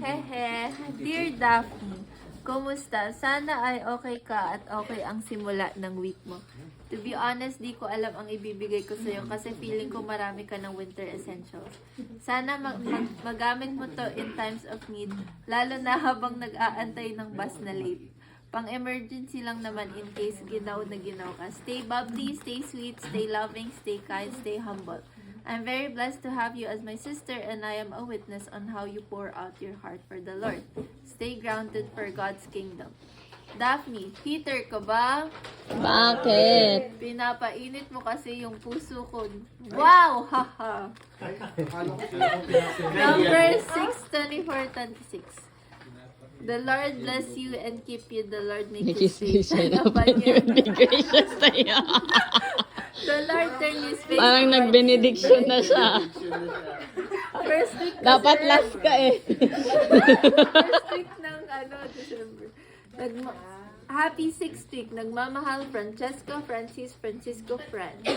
Hehe, Dear Daphne, kumusta? Sana ay okay ka at okay ang simula ng week mo. To be honest, di ko alam ang ibibigay ko sa'yo kasi feeling ko marami ka ng winter essentials. Sana magamit mo to in times of need, lalo na habang nag-aantay ng bus na late. Pang-emergency lang naman in case ginaw na ginaw ka. Stay bubbly, stay sweet, stay loving, stay kind, stay humble. I'm very blessed to have you as my sister and I am a witness on how you pour out your heart for the Lord. Stay grounded for God's kingdom. Daphne, heater ka ba? Bakit? Pinapainit mo kasi yung puso ko. Wow! Haha! Number 62426. The Lord bless you and keep you. The Lord make his face shine upon you. Bigay siya sa'yo. The Lord turn his face Parang upon nag-benediction na siya. First week kasi. Dapat last ka eh. First week ng December. Happy 6th week. Nagmamahal Francisco, Fran.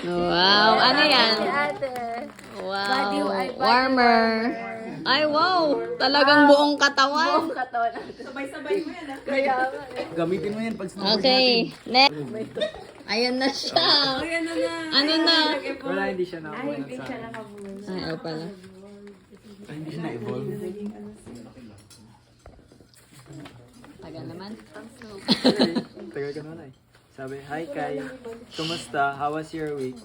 Wow, ano yan? Si ate. Body, Wow, ay, body warmer. Ay, wow. Talagang buong katawan. Buong katawan natin. Sabay-sabay mo yan. Kaya nga eh. Gamitin mo yan pag snowboard Okay, next. Ayan na siya. Ano na? Wala, hindi siya Ay, hindi siya nakabuhay. Ay, oh pala. Hindi siya na-evolve. Tagal naman. Tagal ka naman eh. Sabi, hi Kai. Kumusta? How was your week?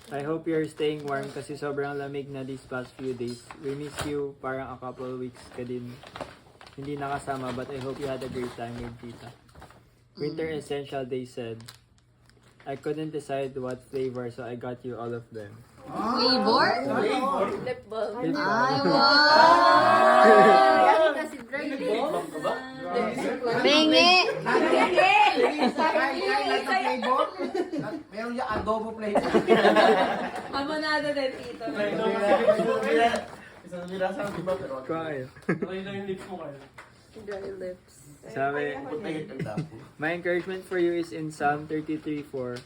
I hope you're staying warm kasi sobrang lamig na these past few days. We miss you. Parang a couple weeks ka din hindi nakasama but I hope you had a great time with Tita. Winter Essential, they said. I couldn't decide what flavor so I got you all of them. Flavor? Lip balm. Ay, wow. Yan kasi dry lip. Pingi. Meron yung adobo flavor. Amonado din dito. Kaya. Dry lips. Sabi, my encouragement for you is in Psalm 33:4.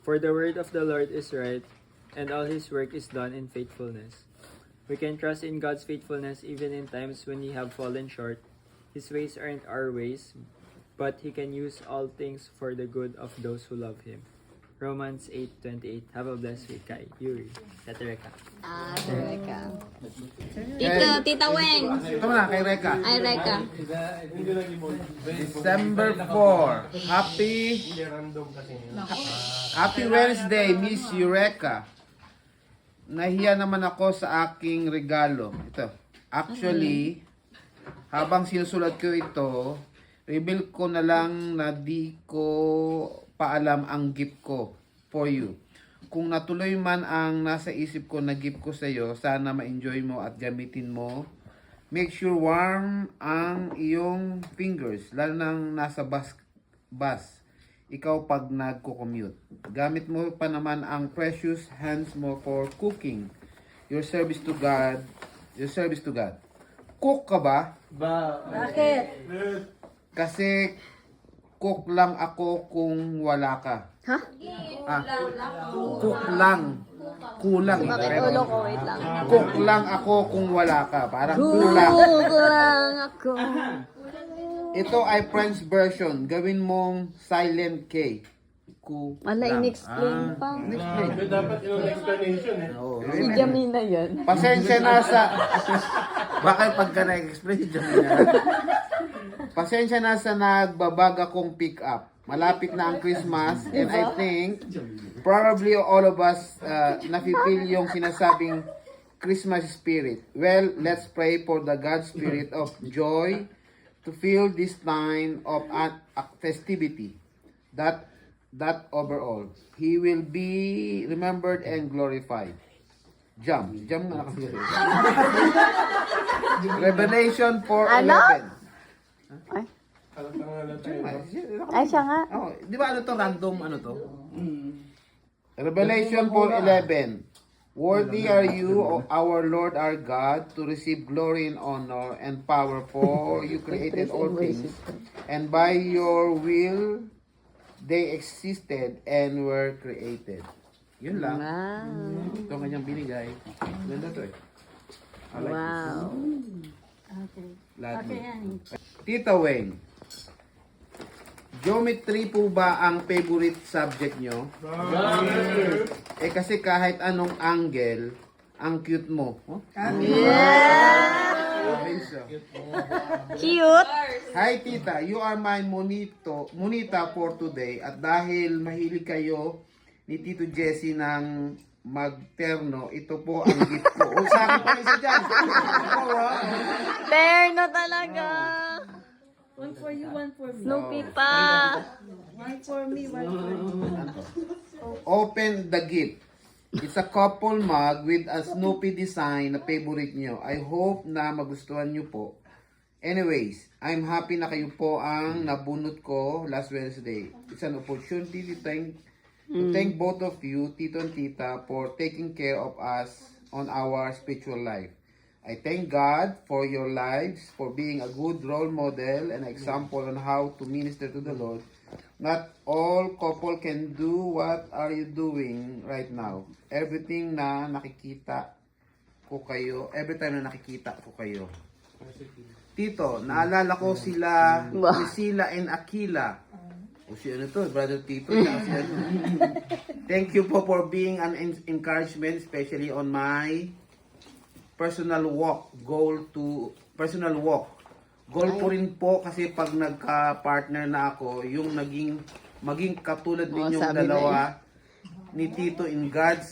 For the word of the Lord is right, and all his work is done in faithfulness. We can trust in God's faithfulness even in times when we have fallen short. His ways aren't our ways, but he can use all things for the good of those who love him. Romans 8:28. Have a blessed week, Kai. Yuri. Katereka. Ah, Reka. Tita Weng. Ito na, kay Reka. Ay, Reka. December 4. Happy Wednesday, Miss Eureka. Nahiya naman ako sa aking regalo. Ito. Actually, habang sinusulat ko ito, reveal ko na lang na di ko paalam ang gift ko for you. Kung natuloy man ang nasa isip ko na gift ko sa iyo, sana ma-enjoy mo at gamitin mo. Make sure warm ang iyong fingers, lalo nang nasa bus. Ikaw pag nagko-commute. Gamit mo pa naman ang precious hands mo for cooking. Your service to God. Cook ka ba? Bakit? Kasi cook lang ako kung wala ka. Ha? Cook lang. Kulang. Bakit ulo ko? Wait lang. Cook lang ako kung wala ka. Parang kulang. Kulang ako. Ito ay French version. Gawin mong silent K. Wala, in-explain pa. Dapat yung explanation eh. Si Jamina yan. Pasensya na sa... Bakit pagka na-explain si Jamina? Pasensya na sa nagbabaga kong pick up. Malapit na ang Christmas and I think probably all of us nafe-feel yung sinasabing Christmas spirit. Well, let's pray for the God spirit of joy to fill this time of festivity. That overall, He will be remembered and glorified. Jump na kasi. Revelation 4:11. Ay. Ay, siya nga. Oh, di ba ano to random Revelation 4:11. Worthy are you, O our Lord our God, to receive glory and honor and power, for you created all things, and by your will they existed and were created. Yun lang. Wow. Ito ang kanyang binigay. Ganda to eh. I like Wow. this. Ladley. Tita Weng, geometry po ba ang favorite subject nyo? Eh kasi kahit anong angle, ang cute mo. Oh? Cute. Hi tita, you are my monita for today at dahil mahilig kayo ni Tito Jesse ng magterno, ito po ang gift ko. O sa akin pa isa dyan. Terno talaga. One for you, one for me. Snoopy pa. One for me, one for you. Open the gift. It's a couple mug with a Snoopy design na favorite nyo. I hope na magustuhan nyo po. Anyways, I'm happy na kayo po ang nabunot ko last Wednesday. It's an opportunity to thank both of you, Tito and Tita, for taking care of us on our spiritual life. I thank God for your lives, for being a good role model and example on how to minister to the Lord. Not all couple can do what are you doing right now. Everything na nakikita ko kayo, every time na nakikita ko kayo. Tito, naalala ko sila, Priscilla and Aquila. O si ano to, brother Tito. Si ano. Thank you po for being an encouragement, especially on my personal walk. Goal po rin po kasi pag nagka-partner na ako, yung maging katulad ninyong sabi na dalawa ni Tito in God's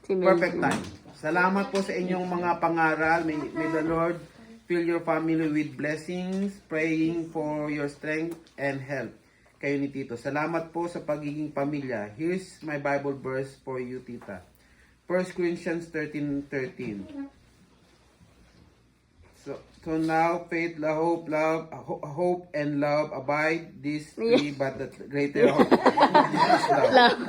perfect time. Salamat po sa inyong mga pangaral. May the Lord fill your family with blessings, praying for your strength and health. Kayo ni Tito. Salamat po sa pagiging pamilya. Here's my Bible verse for you, Tita. 1 Corinthians 13:13. So now faith, hope and love abide, these three, but the greater hope is love.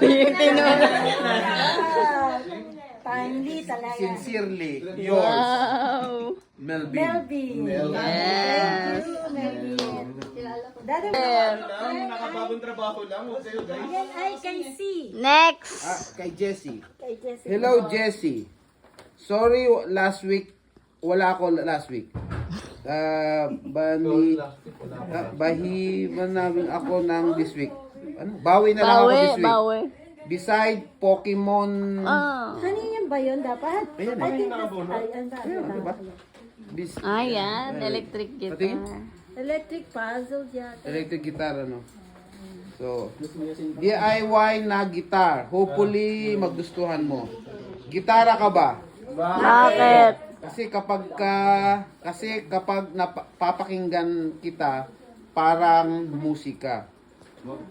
Timely talaga. Sincerely yours, Wow. Melvin. Yes. Dati Nakabagong trabaho lang. Huwag kayo guys. yan ay kay C. Next. Kay Jessie. Kay Jessica. Hello, Jessie. Sorry, last week. Wala ako last week. Bahiman namin ako ng this week. Ano? Bawi na lang ako this week. Bawi. Beside Pokemon. Kanina ba yun dapat? Ayan, I think diba? Ayan, electric guitar. electric puzzle yata. Electric guitar, ano? So, DIY na guitar. Hopefully, magustuhan mo. Gitara ka ba? Bakit? Kasi kapag napapakinggan kita, parang musika.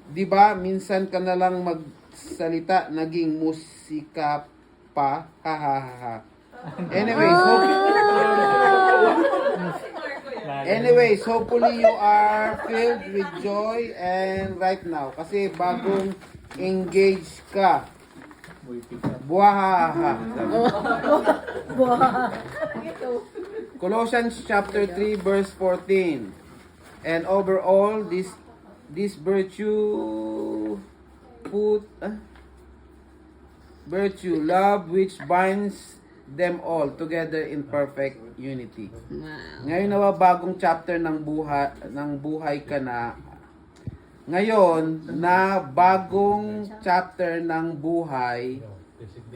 'Di ba? Minsan ka na lang magsalita, naging musika pa. Ha ha ha ha. Anyways, hopefully you are filled with joy and right now kasi bagong engaged ka. Buhahaha. Colossians chapter 3 verse 14. And overall this virtue love which binds them all together in perfect unity. Wow. Ngayon na bagong chapter ng buhay ka na. Ngayon na bagong chapter ng buhay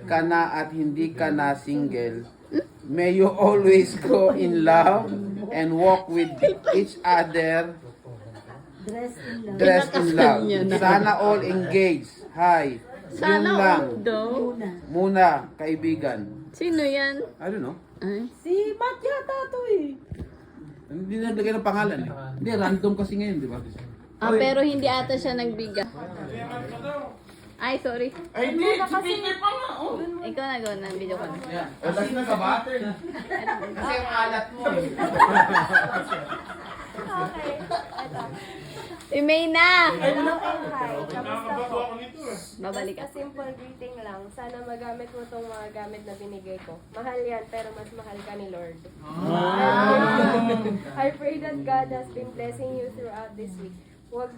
ka na at hindi ka na single. May you always go in love and walk with each other dressed in love. Sana all engaged. Hi. Yun Sana lang. all daw. Muna, kaibigan. Sino yan? I don't know. Ay. Si Matt yata to eh. Hindi naglagay ng pangalan eh. Hindi, random kasi ngayon, di ba? Pero hindi ata siya nagbiga. Ay, sorry. Ay, hindi. Si Peter pa nga. Oh. Ikaw na, go na. Video ko na. Alas na sa bate. Kasi ang alat mo eh. Okay, ito. Si May na! Hello and hi. Kamusta Nakakabago po? ako nito eh. Babalik A ka. simple greeting lang. Sana magamit mo tong mga gamit na binigay ko. Mahal yan, pero mas mahal ka ni Lord. I pray that God has been blessing you throughout this week. Huwag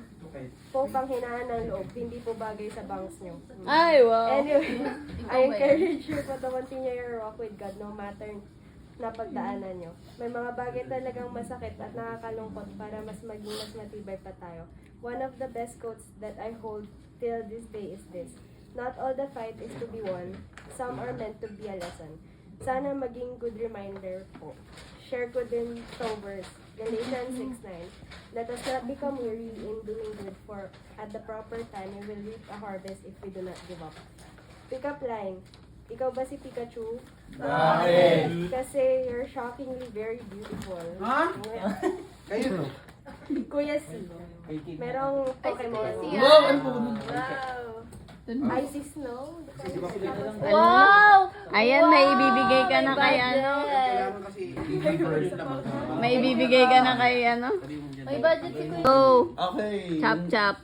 po panghinaan ng loob. Hindi po bagay sa bangs nyo. Ay, wow. Anyway, I encourage you po to continue your walk with God no matter na pagdaanan nyo. May mga bagay talagang masakit at nakakalungkot para mas maging mas matibay pa tayo. One of the best quotes that I hold till this day is this: not all the fight is to be won. Some are meant to be a lesson. Sana maging good reminder po. Share ko din to verse, Galatians 6:9. Let us not become weary in doing good, for at the proper time we will reap a harvest if we do not give up. Pick up line. Ikaw ba si Pikachu? Bakit? Kasi you're shockingly very beautiful. Ha? Kayo. Kuya C. Merong Pokemon. Wow, ano po? Wow! Isis Snow. Wow! Ayan, may ibibigay ka na kay ano. Kailangan kasi i-first naman. May ibibigay ka na kay ano. May budget si Kuya. Go! Okay. Chop chop.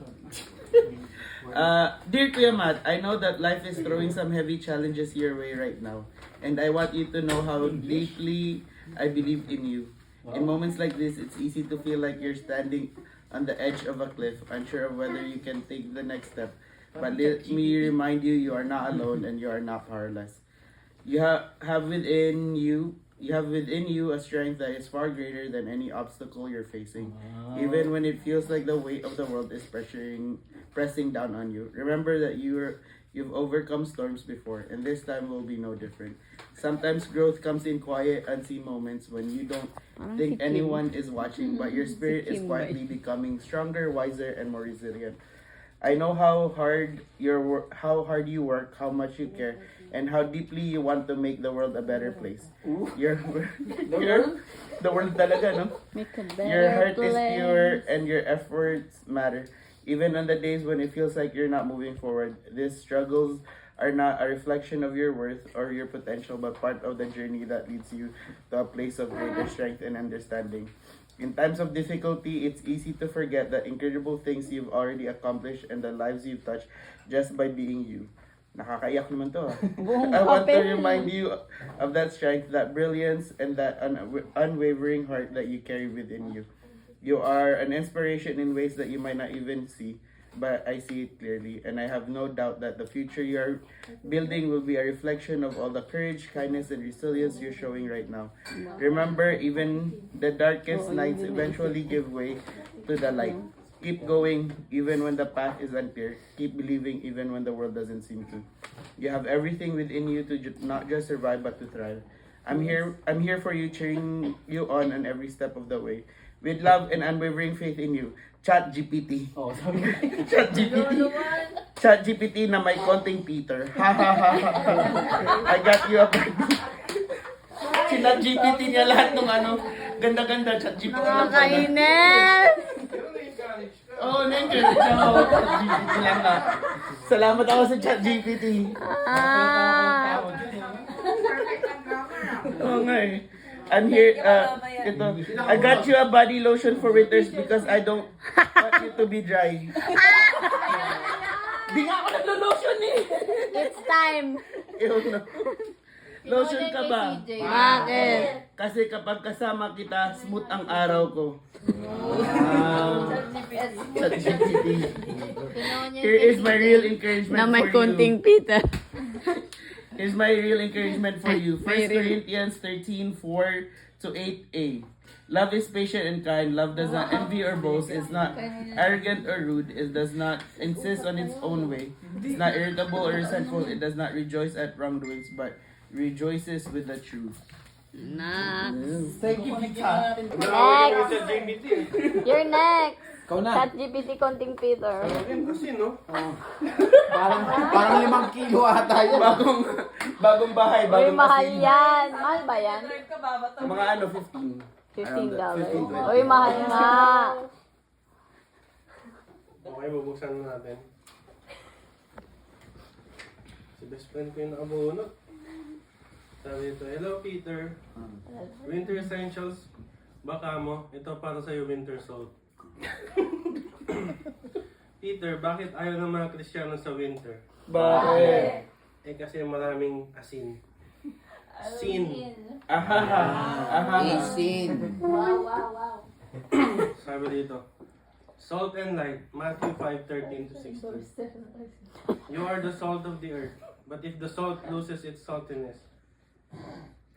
Dear Kuya Matt, I know that life is throwing some heavy challenges your way right now. And I want you to know how deeply I believe in you. In moments like this, it's easy to feel like you're standing on the edge of a cliff, unsure of whether you can take the next step. But let me remind you, you are not alone and you are not powerless. You have within you a strength that is far greater than any obstacle you're facing. Even when it feels like the weight of the world is pressing down on you. Remember that you've overcome storms before, and this time will be no different. Sometimes growth comes in quiet, unseen moments when you don't think anyone is watching, but your spirit is quietly becoming stronger, wiser, and more resilient. I know how hard you work, how much you care, and how deeply you want to make the world a better place. The world talaga, no? Make a Your heart better is place. pure and your efforts matter. Even on the days when it feels like you're not moving forward, these struggles are not a reflection of your worth or your potential, but part of the journey that leads you to a place of greater strength and understanding. In times of difficulty, it's easy to forget the incredible things you've already accomplished and the lives you've touched just by being you. Nakakaiyak naman to. I want to remind you of that strength, that brilliance, and that unwavering heart that you carry within you. You are an inspiration in ways that you might not even see, but I see it clearly, and I have no doubt that the future you are building will be a reflection of all the courage, kindness, and resilience you're showing right now. Remember, even the darkest nights eventually give way to the light. Keep going even when the path is unclear. Keep believing even when the world doesn't seem to. You have everything within you to not just survive but to thrive. I'm here for you, cheering you on every step of the way. With love and unwavering faith in you. ChatGPT. Oh, sabi ko. ChatGPT. ChatGPT na may konting Peter. Ha ha ha ha. I got you a buddy. ChatGPT niya lahat ng ano. Ganda-ganda. ChatGPT lang pala. Nakakainis! Oo, na-encourage ako. ChatGPT lang na. Salamat ako sa ChatGPT. Ah! Oo nga eh. I'm here, ito. I got you a body lotion for winters because I don't want you to be dry. Di nga ako naglo-lotion eh. It's time! Ewan na. Lotion ka ba? Bakit? Kasi kapag kasama kita, smooth ang araw ko. ChatGPT. Here is my real encouragement Na may for you. kunting pita. Here's my real encouragement for you. 1 May real- Corinthians 13:4-8a. Love is patient and kind. Love does not envy or boast. It's not arrogant or rude. It does not insist on its own way. It's not irritable or resentful. It does not rejoice at wrongdoings, but rejoices with the truth. Next. Thank you, Pika. Next. You're next. Ikaw na. ChatGPT konting Peter. Kasi, no? Parang 5 kilo ata yun. Bagong bahay, Uy, bagong mahal asin. yan. Mahal ba yan? Mga ano, 15. $15. 15. Uy, mahal nga. Okay, bubuksan na natin. Si best friend ko yung nakabunot. Sabi ito, hello Peter. Winter Essentials. Baka mo, ito para sa'yo Winter Salt. Peter, bakit ayaw ng mga Kristiyano sa winter? Bakit? Eh kasi maraming asin. Sin. Ahaha. Ahaha. Isin. Sabi dito, salt and light, Matthew 5:13-16. You are the salt of the earth, but if the salt loses its saltiness,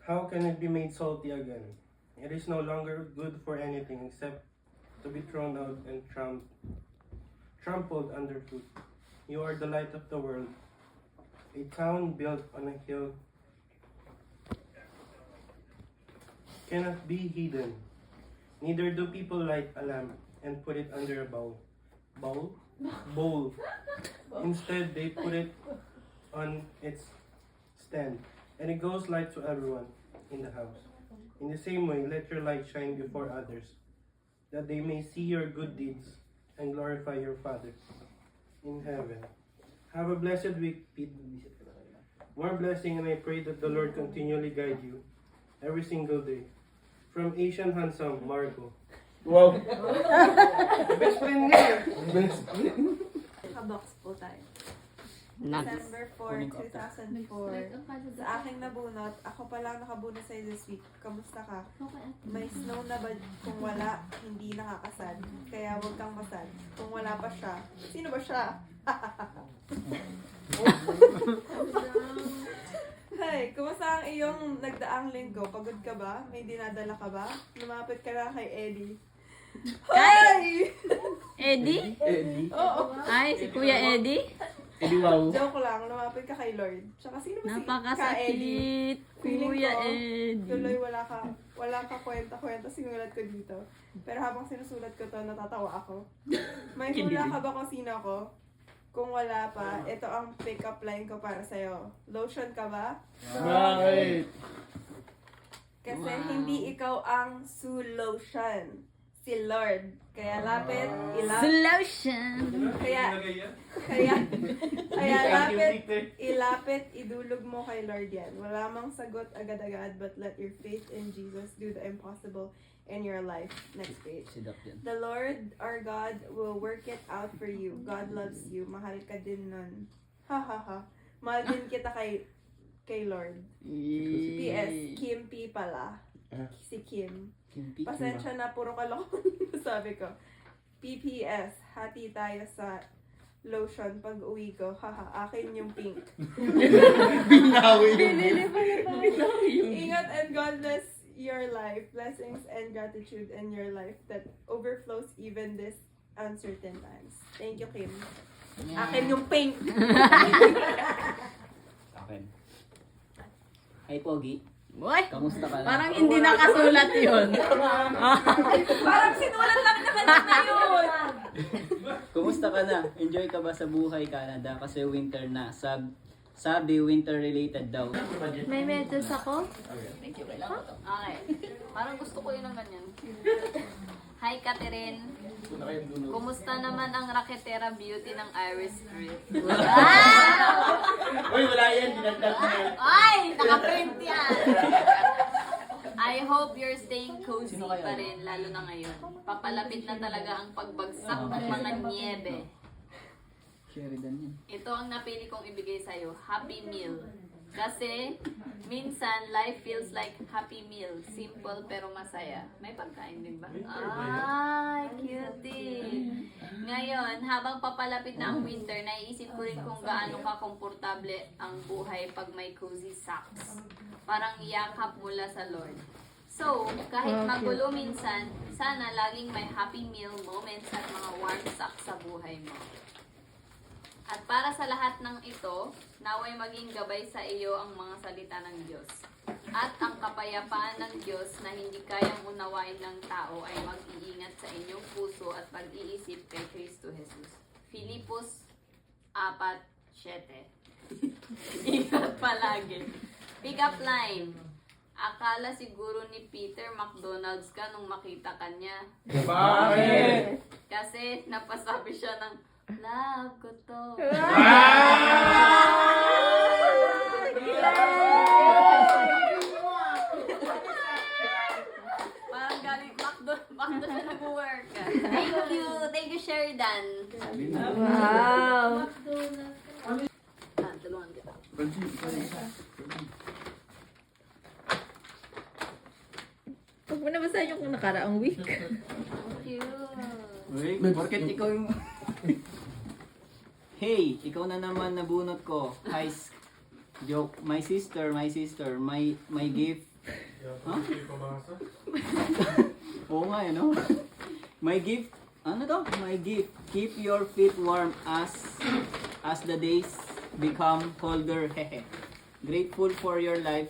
How can it be made salty again? It is no longer good for anything except to be thrown out and trampled underfoot. You are the light of the world. A town built on a hill cannot be hidden. Neither do people light a lamp and put it under a bowl. Bowl? Instead, they put it on its stand, and it goes light to everyone in the house. In the same way, let your light shine before others, that they may see your good deeds and glorify your Father in heaven. Have a blessed week, Pete. More blessing, and I pray that the Lord continually guide you every single day. From Asian Handsome, Marco. Wow. Best friend niya. Nakabox po tayo. Nuts. December 4, 2004. Sa aking nabunot, ako pa lang nakabunot sa'yo this week. Kamusta ka? May snow na ba? Kung wala, hindi nakakasad. Kaya huwag kang masad. Kung wala pa siya, sino ba siya? Hey, kumusta ang iyong nagdaang linggo? Pagod ka ba? May dinadala ka ba? Lumapit ka na kay Eddie. Hi! Eddie? Oo. Ay, si Kuya Eddie? Joke lang, lumapit ka kay Lord. Tsaka sino ba si Ka Eddie? Napakasakit, Feeling Kuya ko, Eddie. Tuloy wala ka kwenta-kwenta sinulat ko dito. Pero habang sinusulat ko to, natatawa ako. May hula ka ba kung sino ako? Kung wala pa, ito ang pick-up line ko para sa'yo. Lotion ka ba? Right. Kasi hindi ikaw ang lotion. Si Lord. Kaya lapit, Solution! ilapit, idulog mo kay Lord yan. Wala mang sagot agad-agad, but let your faith in Jesus do the impossible in your life. Next page. The Lord, our God, will work it out for you. God loves you. Mahal ka din nun. Ha ha ha. Mahal din kita kay Lord. P.S. Kim P pala. Si Kim. Pasensya na, puro kalokohan sabi ko. PPS, hati tayo sa lotion pag uwi ko. Haha, akin yung pink. Binawi Ingat and God bless your life. Blessings and gratitude in your life that overflows even this uncertain times. Thank you, Kim. Akin yung pink. Akin. Hi, Pogi. Boy, Kamusta ka na? parang hindi nakasulat yun. Parang sinulat lang naman na yun. Kumusta ka na? Enjoy ka ba sa buhay Canada? Kasi winter na. Sabi winter related daw. May medyas ako? Okay. Parang gusto ko yun ng ganyan. Hi, Catherine. Kumusta naman ang Raketera Beauty ng Iris Street? Uy, wala yan. Dinagdag na yan. Ay! Naka-print yan! I hope you're staying cozy pa rin, lalo na ngayon. Papalapit na talaga ang pagbagsak ng mga niebe. Sheridan yan. Ito ang napili kong ibigay sa'yo, Happy Meal. Kasi, minsan, life feels like Happy Meal. Simple pero masaya. May pagkain din ba? Ay, cutie! Ngayon, habang papalapit na ang winter, naiisip ko rin kung gaano ka komportable ang buhay pag may cozy socks. Parang yakap mula sa Lord. So, kahit magulo minsan, sana laging may Happy Meal moments at mga warm socks sa buhay mo. At para sa lahat ng ito, naway maging gabay sa iyo ang mga salita ng Diyos. At ang kapayapaan ng Diyos na hindi kayang unawain ng tao ay mag-iingat sa inyong puso at pag-iisip kay Kristo Jesus. Filipos 4:7. Ingat palagi. Pick up line. Akala siguro ni Peter McDonald's ka nung makita ka niya. Bakit? Kasi napasabi siya ng love ko to. Parang galing Macdo siya nag-work. Thank you Sheridan. Wow! Tulungan kita. Huwag mo na basahin yung nakaraang week. Cute. Uy, porket ikaw yung... Hey, ikaw na naman nabunot ko. Joke, my sister, my gift Huh? Oo nga eh, no? My gift, ano to? My gift, keep your feet warm as the days become colder. Hehe. Grateful for your life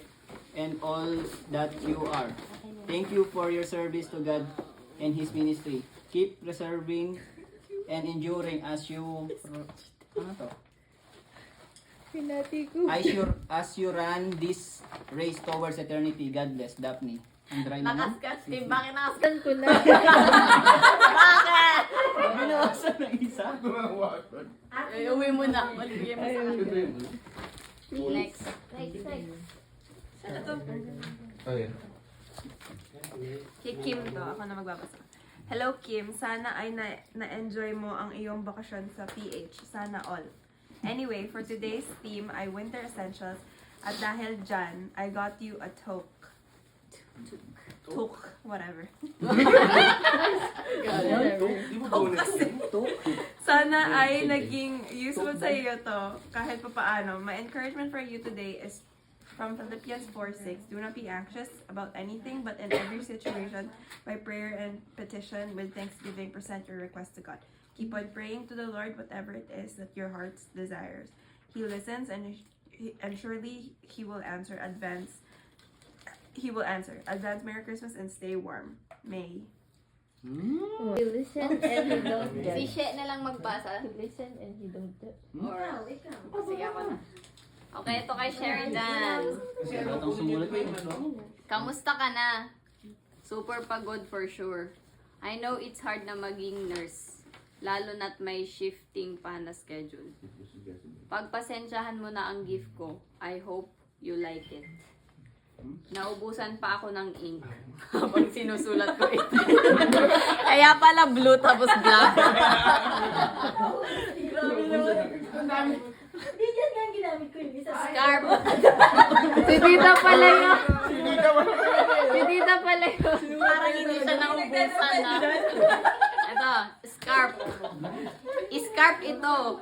and all that you are. Thank you for your service to God and His ministry. Keep preserving and enduring as you... Ano to? As you run this race towards eternity. God bless, Daphne. Ang dry naman. Nakaskas, eh. Bakit nakaskas? Ko na. Bakit? Binawasan ng isa. Uwi mo na. Maligyan mo sa akin. Next. Kay Kim to, ako na magbabasa. Hello Kim, sana ay na-enjoy mo ang iyong bakasyon sa PH. Sana all. Anyway, for today's theme ay Winter Essentials. At dahil dyan, I got you a toque. Whatever. Sana ay naging useful sa iyo to kahit pa paano. My encouragement for you today is from Philippians 4:6. Do not be anxious about anything, but in every situation, by prayer and petition, with thanksgiving, present your request to God. Keep on praying to the Lord, whatever it is that your heart desires. He listens, and surely He will answer. Advance Merry Christmas and stay warm. May. You listen and you don't Si judge. She na lang magbasa. You listen and you don't judge. Or, sige ako na. Okay, ito kay Sheridan. Batang sumulat eh. Kamusta ka na? Super pagod for sure. I know it's hard na maging nurse. Lalo na't may shifting pa na schedule. Pagpasensyahan mo na ang gift ko. I hope you like it. Naubusan pa ako ng ink habang sinusulat ko ito. Kaya pala blue tapos black. Hindi yan nga ginamit ko yung isa. Scarf. Si Tita pala yun. Si Tita pala yun. Parang hindi siya naubusan na. Ito, scarf. Scarf ito.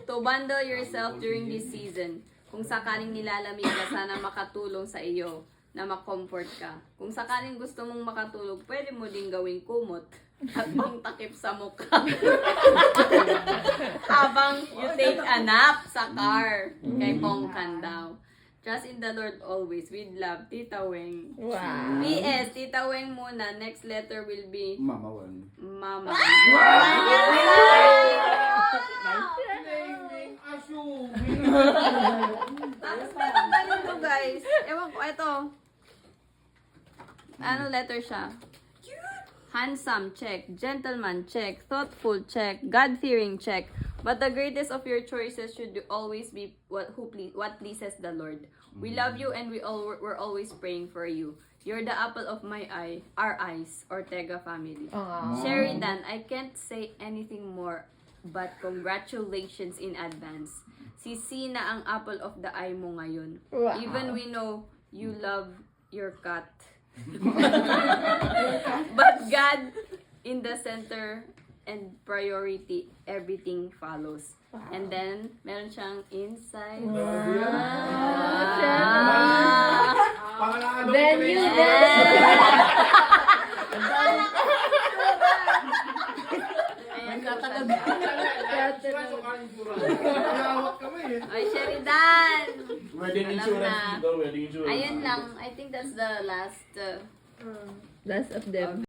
To bundle yourself during this season. Kung sakaling nilalamig ka, sana makatulong sa iyo na makomfort ka. Kung sakaling gusto mong makatulog, pwede mo din gawing kumot at takip sa mukha. Habang you take a nap sa car. Kay Pongkan daw. Trust in the Lord always. With love, Tita Weng. Wow. P.S. Tita Weng muna. Next letter will be Mama one. Mama. Tapos meron ganito guys. Ewan ko, ito. Ano letter siya? Handsome, check. Gentleman, check. Thoughtful, check. God-fearing, check. But the greatest of your choices should always be what pleases the Lord. We love you and we're always praying for you. You're the apple of my eye, our eyes, Ortega family. Sheridan, I can't say anything more but congratulations in advance. Si Sina ang apple of the eye mo ngayon. Wow. Even we know you love your cat. But God in the center and priority, everything follows. And then, meron siyang inside. Then you Ayan, katalag. Ay, Sheridan! Wedding Alam insurance na. dito, wedding insurance. Ayun lang. I think that's the last Last of them.